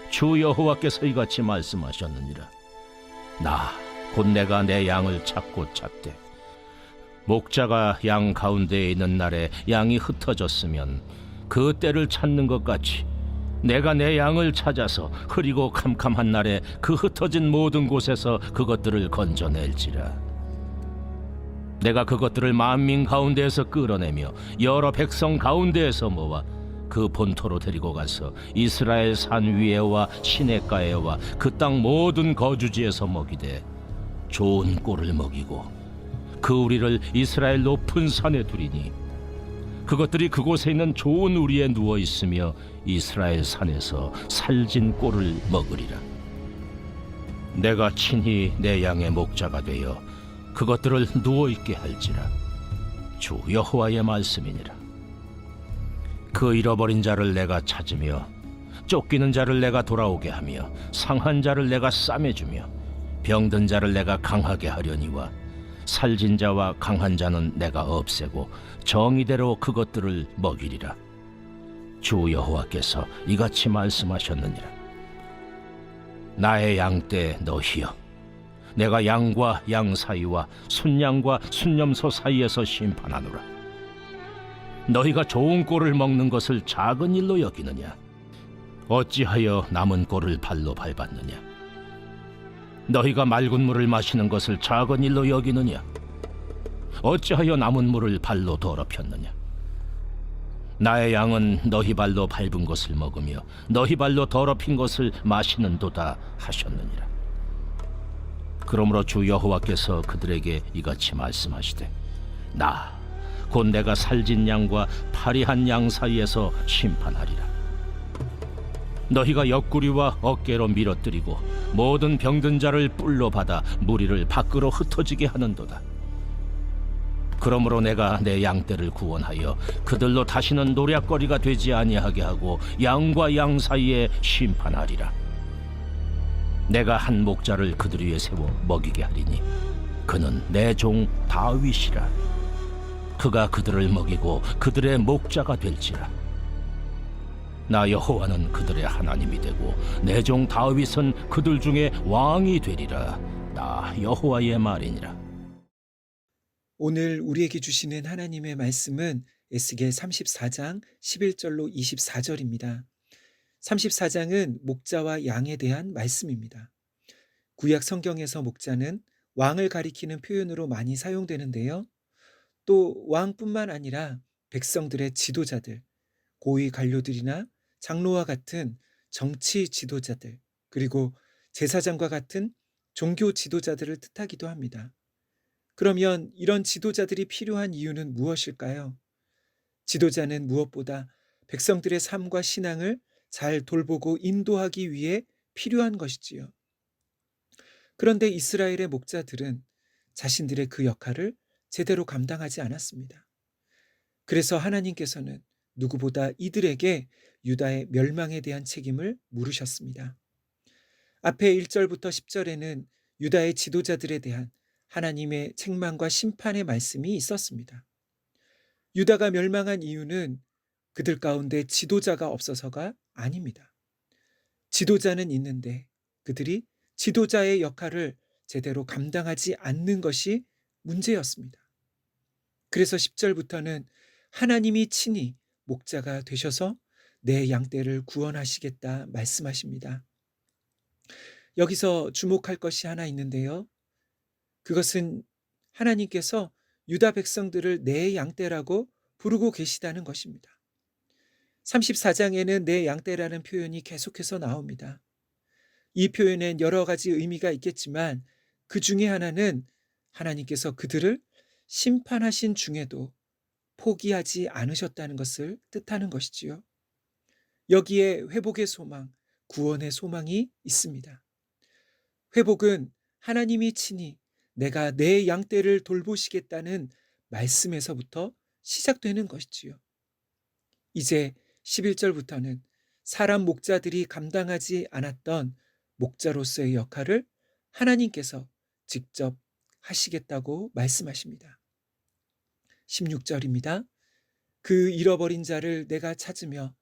주 여호와께서 이같이 말씀하셨느니라. 곧 내가 내 양을 찾고 찾되 목자가 양 가운데에 있는 날에 양이 흩어졌으면 그 때를 찾는 것 같이 내가 내 양을 찾아서 흐리고 캄캄한 날에 그 흩어진 모든 곳에서 그것들을 건져낼지라. 내가 그것들을 만민 가운데에서 끌어내며 여러 백성 가운데에서 모아 그 본토로 데리고 가서 이스라엘 산 위에와 시냇가에와 그 땅 모든 거주지에서 먹이되 좋은 꼴을 먹이고 그 우리를 이스라엘 높은 산에 두리니 그것들이 그곳에 있는 좋은 우리에 누워 있으며 이스라엘 산에서 살진 꼴을 먹으리라. 내가 친히 내 양의 목자가 되어 그것들을 누워 있게 할지라. 주 여호와의 말씀이니라. 그 잃어버린 자를 내가 찾으며 쫓기는 자를 내가 돌아오게 하며 상한 자를 내가 싸매주며 병든 자를 내가 강하게 하려니와 살진 자와 강한 자는 내가 없애고 정의대로 그것들을 먹이리라. 주 여호와께서 이같이 말씀하셨느니라. 나의 양떼 너희여, 내가 양과 양 사이와 순양과 순념소 사이에서 심판하노라. 너희가 좋은 꼴을 먹는 것을 작은 일로 여기느냐? 어찌하여 남은 꼴을 발로 밟았느냐? 너희가 맑은 물을 마시는 것을 작은 일로 여기느냐? 어찌하여 남은 물을 발로 더럽혔느냐? 나의 양은 너희 발로 밟은 것을 먹으며 너희 발로 더럽힌 것을 마시는도다 하셨느니라. 그러므로 주 여호와께서 그들에게 이같이 말씀하시되 곧 내가 살진 양과 파리한 양 사이에서 심판하리라. 너희가 옆구리와 어깨로 밀어뜨리고 모든 병든 자를 뿔로 받아 무리를 밖으로 흩어지게 하는도다. 그러므로 내가 내 양떼를 구원하여 그들로 다시는 노략거리가 되지 아니하게 하고 양과 양 사이에 심판하리라. 내가 한 목자를 그들 위에 세워 먹이게 하리니 그는 내 종 다윗이라. 그가 그들을 먹이고 그들의 목자가 될지라. 나 여호와는 그들의 하나님이 되고 내 종 다윗은 그들 중에 왕이 되리라. 나 여호와의 말이니라. 오늘 우리에게 주시는 하나님의 말씀은 에스겔 34장 11절로 24절입니다. 34장은 목자와 양에 대한 말씀입니다. 구약 성경에서 목자는 왕을 가리키는 표현으로 많이 사용되는데요. 또 왕뿐만 아니라 백성들의 지도자들, 고위 관료들이나 장로와 같은 정치 지도자들, 그리고 제사장과 같은 종교 지도자들을 뜻하기도 합니다. 그러면 이런 지도자들이 필요한 이유는 무엇일까요? 지도자는 무엇보다 백성들의 삶과 신앙을 잘 돌보고 인도하기 위해 필요한 것이지요. 그런데 이스라엘의 목자들은 자신들의 그 역할을 제대로 감당하지 않았습니다. 그래서 하나님께서는 누구보다 이들에게 유다의 멸망에 대한 책임을 물으셨습니다. 앞에 1절부터 10절에는 유다의 지도자들에 대한 하나님의 책망과 심판의 말씀이 있었습니다. 유다가 멸망한 이유는 그들 가운데 지도자가 없어서가 아닙니다. 지도자는 있는데 그들이 지도자의 역할을 제대로 감당하지 않는 것이 문제였습니다. 그래서 10절부터는 하나님이 친히 목자가 되셔서 내 양떼를 구원하시겠다 말씀하십니다. 여기서 주목할 것이 하나 있는데요. 그것은 하나님께서 유다 백성들을 내 양떼라고 부르고 계시다는 것입니다. 34장에는 내 양떼라는 표현이 계속해서 나옵니다. 이 표현엔 여러 가지 의미가 있겠지만 그 중에 하나는 하나님께서 그들을 심판하신 중에도 포기하지 않으셨다는 것을 뜻하는 것이지요. 여기에 회복의 소망, 구원의 소망이 있습니다. 회복은 하나님이 친히 내가 내 양떼를 돌보시겠다는 말씀에서부터 시작되는 것이지요. 이제 11절부터는 사람 목자들이 감당하지 않았던 목자로서의 역할을 하나님께서 직접 하시겠다고 말씀하십니다. 16절입니다. 그 잃어버린 자를 내가 찾으며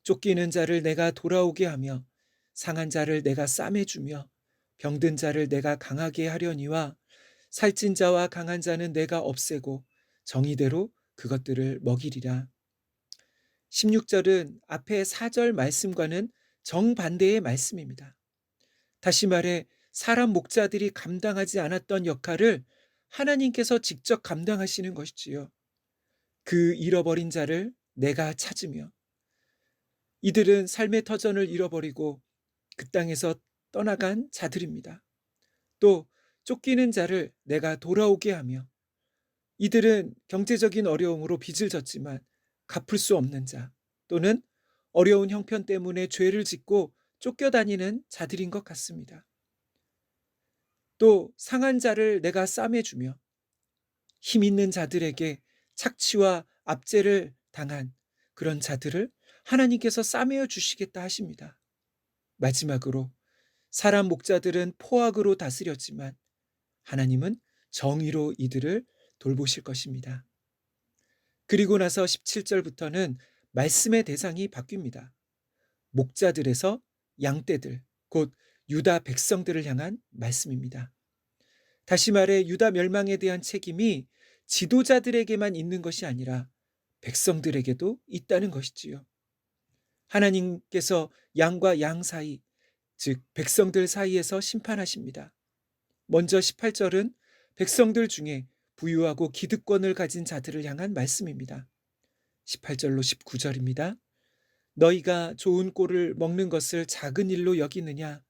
쫓기는 자를 내가 돌아오게 하며 상한 자를 내가 싸매주며 병든 자를 내가 강하게 하려니와 살찐 자와 강한 자는 내가 없애고 정의대로 그것들을 먹이리라. 16절은 앞에 4절 말씀과는 정반대의 말씀입니다. 다시 말해 사람 목자들이 감당하지 않았던 역할을 하나님께서 직접 감당하시는 것이지요. 그 잃어버린 자를 내가 찾으며, 이들은 삶의 터전을 잃어버리고 그 땅에서 떠나간 자들입니다. 또 쫓기는 자를 내가 돌아오게 하며, 이들은 경제적인 어려움으로 빚을 졌지만 갚을 수 없는 자, 또는 어려운 형편 때문에 죄를 짓고 쫓겨다니는 자들인 것 같습니다. 또 상한 자를 내가 싸매주며, 힘 있는 자들에게 착취와 압제를 당한 그런 자들을 하나님께서 싸매어 주시겠다 하십니다. 마지막으로 사람 목자들은 포악으로 다스렸지만 하나님은 정의로 이들을 돌보실 것입니다. 그리고 나서 17절부터는 말씀의 대상이 바뀝니다. 목자들에서 양떼들, 곧 유다 백성들을 향한 말씀입니다. 다시 말해 유다 멸망에 대한 책임이 지도자들에게만 있는 것이 아니라 백성들에게도 있다는 것이지요. 하나님께서 양과 양 사이, 즉 백성들 사이에서 심판하십니다. 먼저 18절은 백성들 중에 부유하고 기득권을 가진 자들을 향한 말씀입니다. 18절로 19절입니다. 너희가 좋은 꼴을 먹는 것을 작은 일로 여기느냐?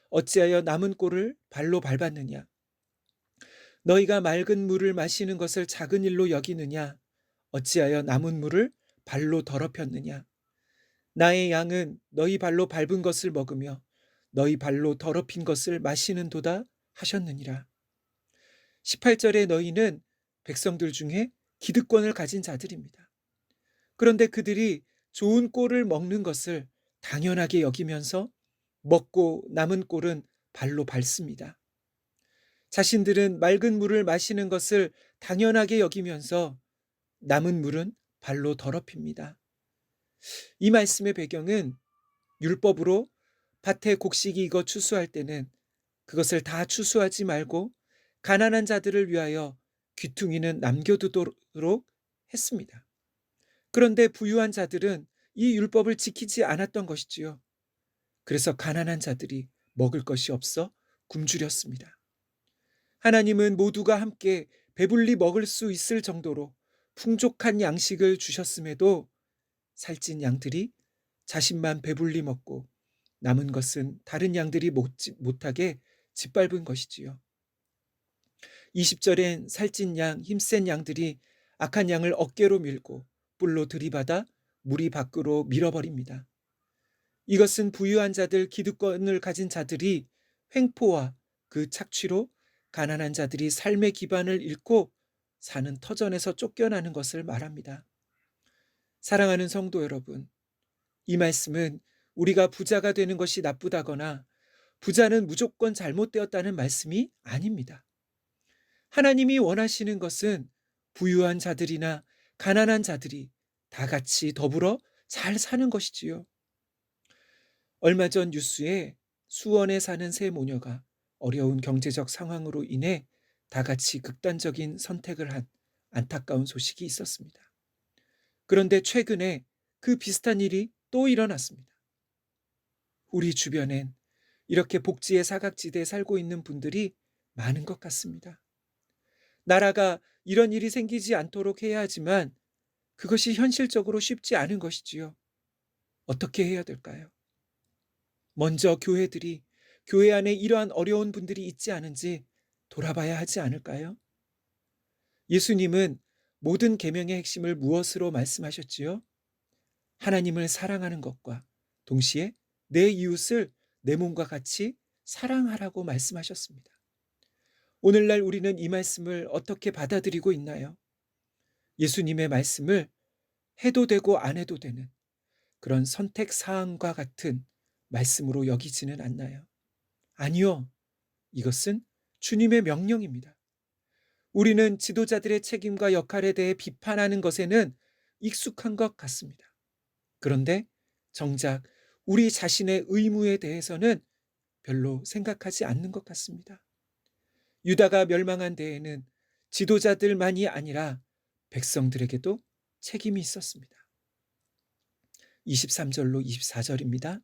어찌하여 남은 꼴을 발로 밟았느냐? 너희가 맑은 물을 마시는 것을 작은 일로 여기느냐? 어찌하여 남은 물을 발로 더럽혔느냐? 나의 양은 너희 발로 밟은 것을 먹으며 너희 발로 더럽힌 것을 마시는도다 하셨느니라. 18절에 너희는 백성들 중에 기득권을 가진 자들입니다. 그런데 그들이 좋은 꼴을 먹는 것을 당연하게 여기면서 먹고 남은 꼴은 발로 밟습니다. 자신들은 맑은 물을 마시는 것을 당연하게 여기면서 남은 물은 발로 더럽힙니다. 이 말씀의 배경은 율법으로 밭에 곡식이 익어 추수할 때는 그것을 다 추수하지 말고 가난한 자들을 위하여 귀퉁이는 남겨두도록 했습니다. 그런데 부유한 자들은 이 율법을 지키지 않았던 것이지요. 그래서 가난한 자들이 먹을 것이 없어 굶주렸습니다. 하나님은 모두가 함께 배불리 먹을 수 있을 정도로 풍족한 양식을 주셨음에도 살찐 양들이 자신만 배불리 먹고 남은 것은 다른 양들이 못하게 짓밟은 것이지요. 20절엔 살찐 양, 힘센 양들이 악한 양을 어깨로 밀고 뿔로 들이받아 무리 밖으로 밀어버립니다. 이것은 부유한 자들, 기득권을 가진 자들이 횡포와 그 착취로 가난한 자들이 삶의 기반을 잃고 사는 터전에서 쫓겨나는 것을 말합니다. 사랑하는 성도 여러분, 이 말씀은 우리가 부자가 되는 것이 나쁘다거나 부자는 무조건 잘못되었다는 말씀이 아닙니다. 하나님이 원하시는 것은 부유한 자들이나 가난한 자들이 다 같이 더불어 잘 사는 것이지요. 얼마 전 뉴스에 수원에 사는 세 모녀가 어려운 경제적 상황으로 인해 다 같이 극단적인 선택을 한 안타까운 소식이 있었습니다. 그런데 최근에 그 비슷한 일이 또 일어났습니다. 우리 주변엔 이렇게 복지의 사각지대에 살고 있는 분들이 많은 것 같습니다. 나라가 이런 일이 생기지 않도록 해야 하지만 그것이 현실적으로 쉽지 않은 것이지요. 어떻게 해야 될까요? 먼저 교회들이 교회 안에 이러한 어려운 분들이 있지 않은지 돌아봐야 하지 않을까요? 예수님은 모든 계명의 핵심을 무엇으로 말씀하셨지요? 하나님을 사랑하는 것과 동시에 내 이웃을 내 몸과 같이 사랑하라고 말씀하셨습니다. 오늘날 우리는 이 말씀을 어떻게 받아들이고 있나요? 예수님의 말씀을 해도 되고 안 해도 되는, 그런 선택 사항과 같은 말씀으로 여기지는 않나요? 아니요. 이것은 주님의 명령입니다. 우리는 지도자들의 책임과 역할에 대해 비판하는 것에는 익숙한 것 같습니다. 그런데 정작 우리 자신의 의무에 대해서는 별로 생각하지 않는 것 같습니다. 유다가 멸망한 데에는 지도자들만이 아니라 백성들에게도 책임이 있었습니다. 23절로 24절입니다.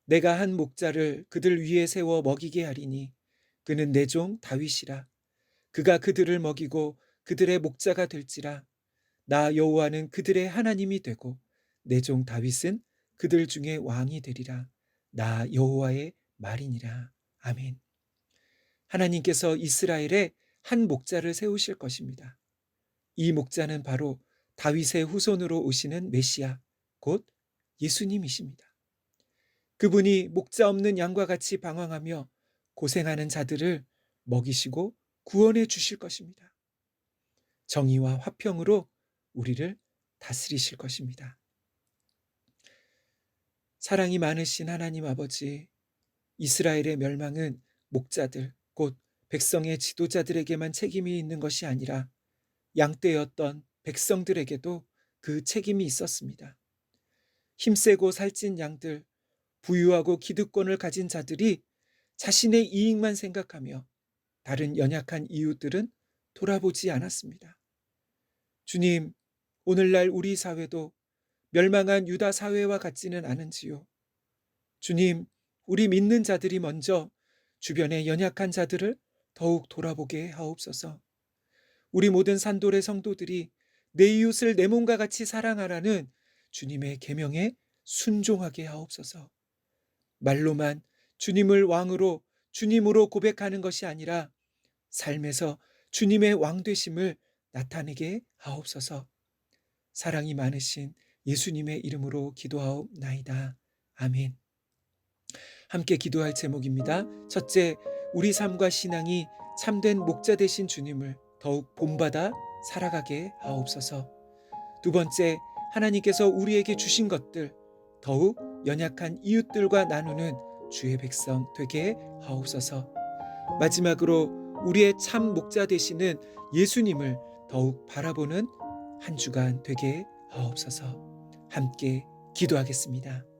내가 한 목자를 그들 위에 세워 먹이게 하리니 그는 내 종 다윗이라. 그가 그들을 먹이고 그들의 목자가 될지라. 나 여호와는 그들의 하나님이 되고 내 종 다윗은 그들 중에 왕이 되리라. 나 여호와의 말이니라. 아멘. 하나님께서 이스라엘에 한 목자를 세우실 것입니다. 이 목자는 바로 다윗의 후손으로 오시는 메시아, 곧 예수님이십니다. 그분이 목자 없는 양과 같이 방황하며 고생하는 자들을 먹이시고 구원해 주실 것입니다. 정의와 화평으로 우리를 다스리실 것입니다. 사랑이 많으신 하나님 아버지, 이스라엘의 멸망은 목자들, 곧 백성의 지도자들에게만 책임이 있는 것이 아니라 양떼였던 백성들에게도 그 책임이 있었습니다. 힘세고 살찐 양들, 부유하고 기득권을 가진 자들이 자신의 이익만 생각하며 다른 연약한 이웃들은 돌아보지 않았습니다. 주님, 오늘날 우리 사회도 멸망한 유다 사회와 같지는 않은지요. 주님, 우리 믿는 자들이 먼저 주변의 연약한 자들을 더욱 돌아보게 하옵소서. 우리 모든 산돌의 성도들이 내 이웃을 내 몸과 같이 사랑하라는 주님의 계명에 순종하게 하옵소서. 말로만 주님을 왕으로 주님으로 고백하는 것이 아니라 삶에서 주님의 왕 되심을 나타내게 하옵소서. 사랑이 많으신 예수님의 이름으로 기도하옵나이다. 아멘. 함께 기도할 제목입니다. 첫째, 우리 삶과 신앙이 참된 목자 되신 주님을 더욱 본받아 살아가게 하옵소서. 두 번째, 하나님께서 우리에게 주신 것들 더욱 연약한 이웃들과 나누는 주의 백성 되게 하옵소서. 마지막으로 우리의 참 목자 되시는 예수님을 더욱 바라보는 한 주간 되게 하옵소서. 함께 기도하겠습니다.